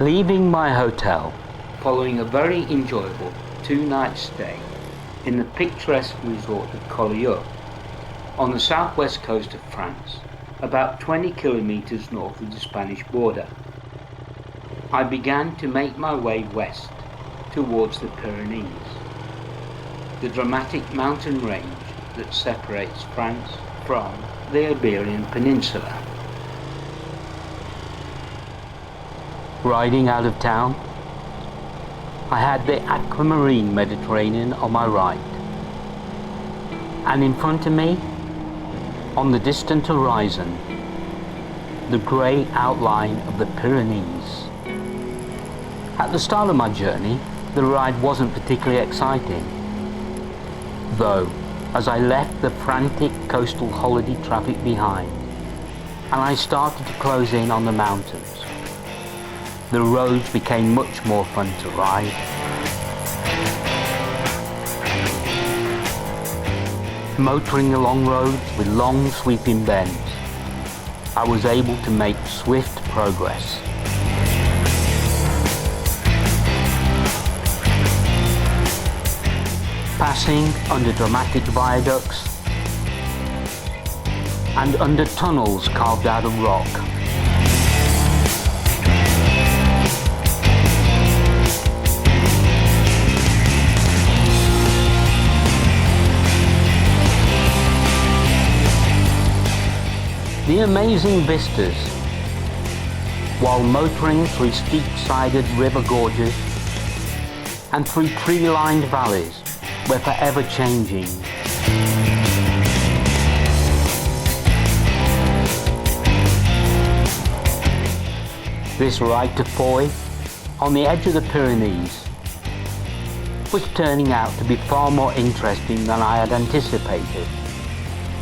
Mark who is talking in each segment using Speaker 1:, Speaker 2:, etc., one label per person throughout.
Speaker 1: Leaving my hotel, following a very enjoyable 2-night stay in the picturesque resort of Collioure on the southwest coast of France, about 20 kilometers north of the Spanish border, I began to make my way west towards the Pyrenees, the dramatic mountain range that separates France from the Iberian Peninsula. Riding out of town, I had the aquamarine Mediterranean on my right, and in front of me, on the distant horizon, the grey outline of the Pyrenees. At the start of my journey, the ride wasn't particularly exciting, though as I left the frantic coastal holiday traffic behind and I started to close in on the mountains, the roads became much more fun to ride. Motoring along roads with long sweeping bends, I was able to make swift progress. Passing under dramatic viaducts and under tunnels carved out of rock. The amazing vistas, while motoring through steep-sided river gorges and through tree-lined valleys, were forever changing. This ride to Foix, on the edge of the Pyrenees, was turning out to be far more interesting than I had anticipated.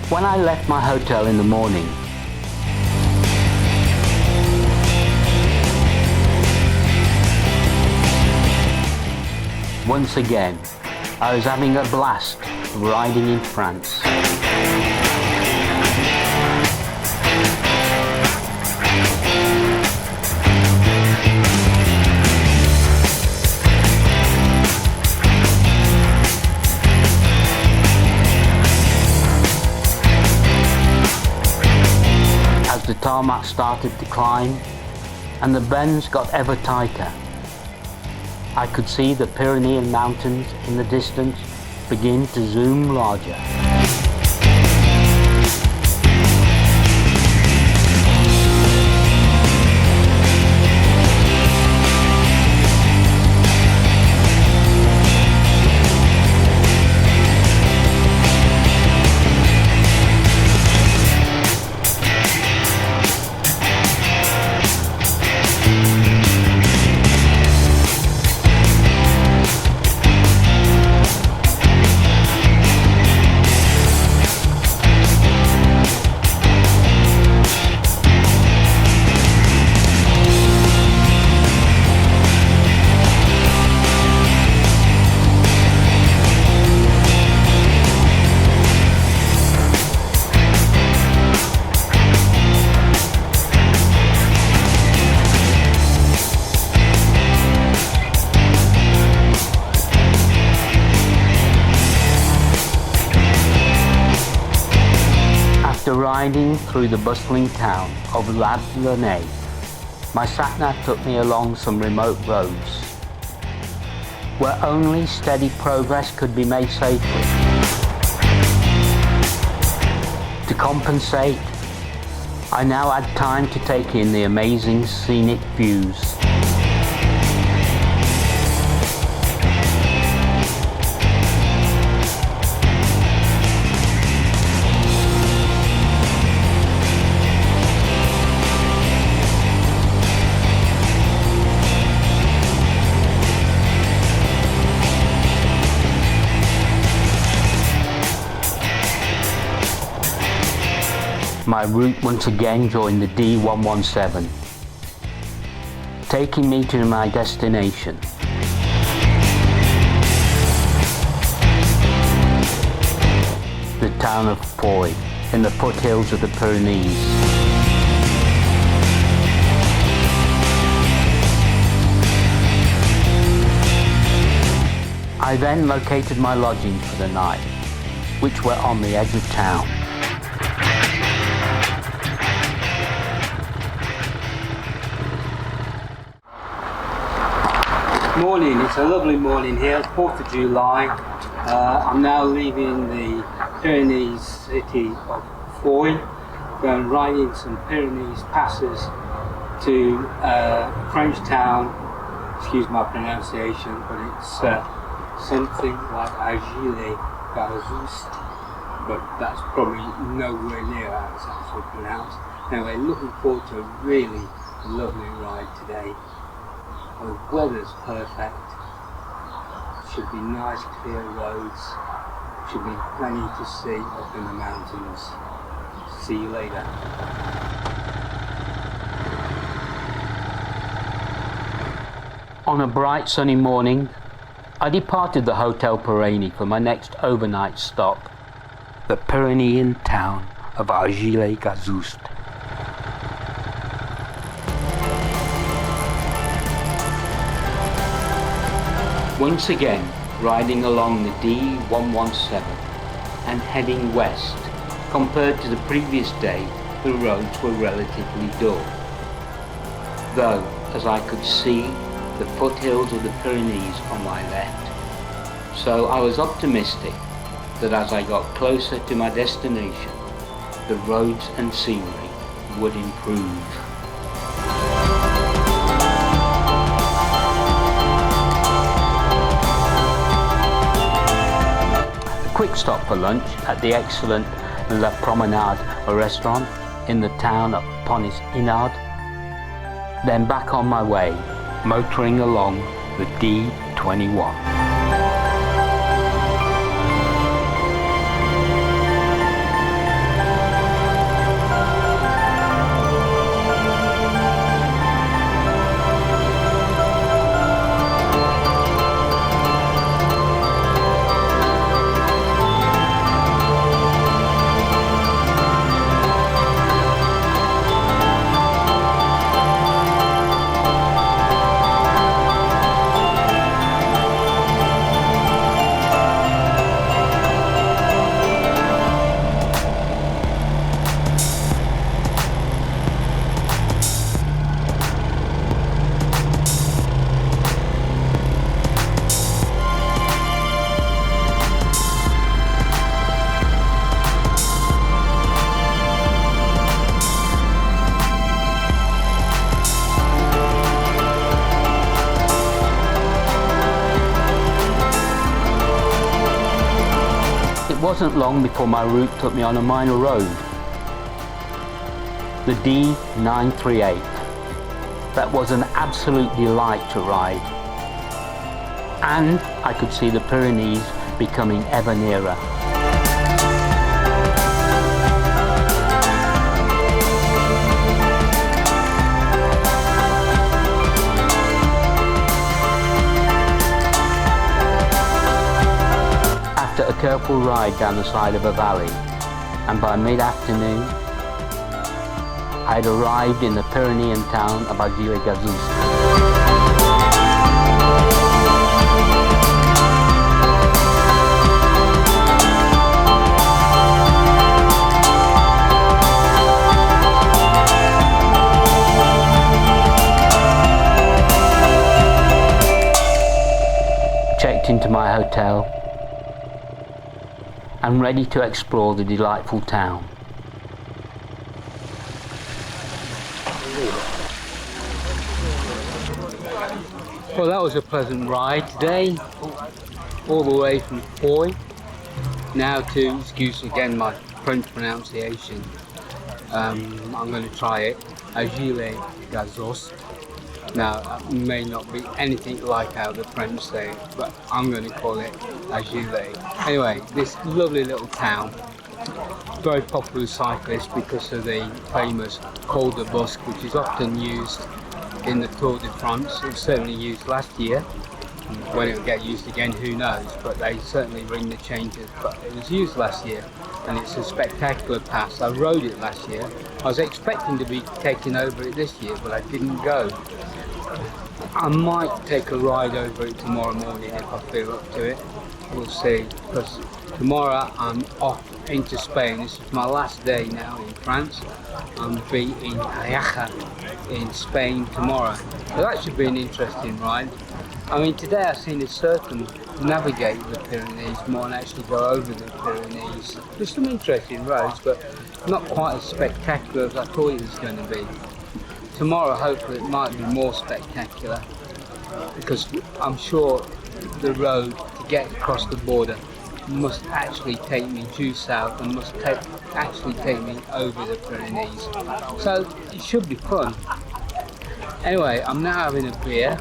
Speaker 1: When I left my hotel in the morning, once again, I was having a blast riding in France. As the tarmac started to climb and the bends got ever tighter, I could see the Pyrenean mountains in the distance begin to zoom larger. After riding through the bustling town of La Launay, my sat-nav took me along some remote roads where only steady progress could be made safely. To compensate, I now had time to take in the amazing scenic views. My route once again joined the D117, taking me to my destination. The town of Foix in the foothills of the Pyrenees. I then located my lodgings for the night, which were on the edge of town. Morning, it's a lovely morning here, 4th of July. I'm now leaving the Pyrenees city of Foix, going right in some Pyrenees passes to a French town, excuse my pronunciation, but it's something like Argeles-Gazost, but that's probably nowhere near how it's actually pronounced. Anyway, looking forward to a really lovely ride today. The weather's perfect, should be nice clear roads, should be plenty to see up in the mountains. See you later. On a bright sunny morning, I departed the Hotel Pyrenees for my next overnight stop, the Pyrenean town of Argeles-Gazost. Once again, riding along the D117 and heading west. Compared to the previous day, the roads were relatively dull, though, as I could see, the foothills of the Pyrenees on my left. So I was optimistic that as I got closer to my destination, the roads and scenery would improve. Quick stop for lunch at the excellent La Promenade restaurant in the town of Ponys-Inard, then back on my way, motoring along the D21. It wasn't long before my route took me on a minor road, the D938. That was an absolute delight to ride, and I could see the Pyrenees becoming ever nearer. After a careful ride down the side of a valley, and by mid-afternoon, I had arrived in the Pyrenean town of Argeles-Gazost. Checked into my hotel and ready to explore the delightful town. Well, that was a pleasant ride today, all the way from Foix, now to, excuse again my French pronunciation, I'm going to try it, Argeles-Gazost. Now, that may not be anything like how the French say it, but I'm going to call it Argeles. Anyway, this lovely little town, very popular with cyclists because of the famous Col de Bosque, which is often used in the Tour de France. It was certainly used last year. When it will get used again, who knows, but they certainly ring the changes. But it was used last year, and it's a spectacular pass. I rode it last year. I was expecting to be taking over it this year, but I didn't go.
Speaker 2: I might take a ride over it tomorrow morning if I feel up to it. We'll see, because tomorrow I'm off into Spain. This is my last day now in France. I'm be in Jaca in Spain tomorrow. So that should be an interesting ride. I mean, today I've seen it circumnavigate the Pyrenees more than actually go over the Pyrenees. There's some interesting roads, but not quite as spectacular as I thought it was going to be. Tomorrow, hopefully, it might be more spectacular, because I'm sure the road to get across the border must actually take me due south and must actually take me over the Pyrenees. So it should be fun. Anyway, I'm now having a beer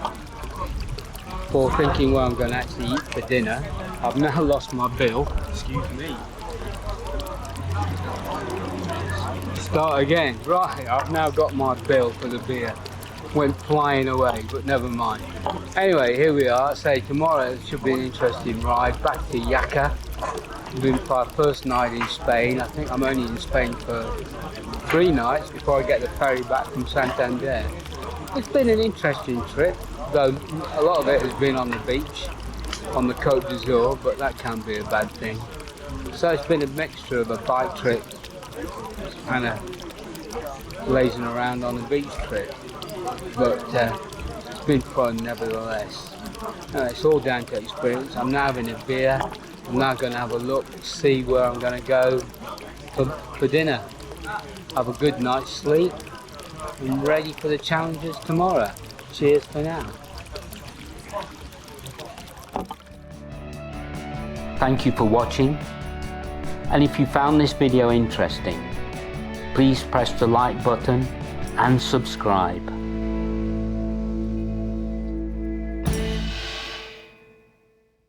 Speaker 2: for thinking what I'm going to actually eat for dinner. I've now lost my bill. Excuse me. Start again. Right, I've now got my bill for the beer. Went flying away, but never mind. Anyway, here we are. Say tomorrow it should be an interesting ride back to Jaca. Been for our first night in Spain. I think I'm only in Spain for 3 nights before I get the ferry back from Santander. It's been an interesting trip, though a lot of it has been on the beach, on the Côte d'Azur, but that can be a bad thing. So it's been a mixture of a bike trip and a lazing around on the beach trip, but it's been fun nevertheless. It's all down to experience. I'm now having a beer. I'm now going to have a look, see where I'm going to go for dinner. Have a good night's sleep. I'm ready for the challenges tomorrow. Cheers for now.
Speaker 1: Thank you for watching, and if you found this video interesting, please press the like button and subscribe.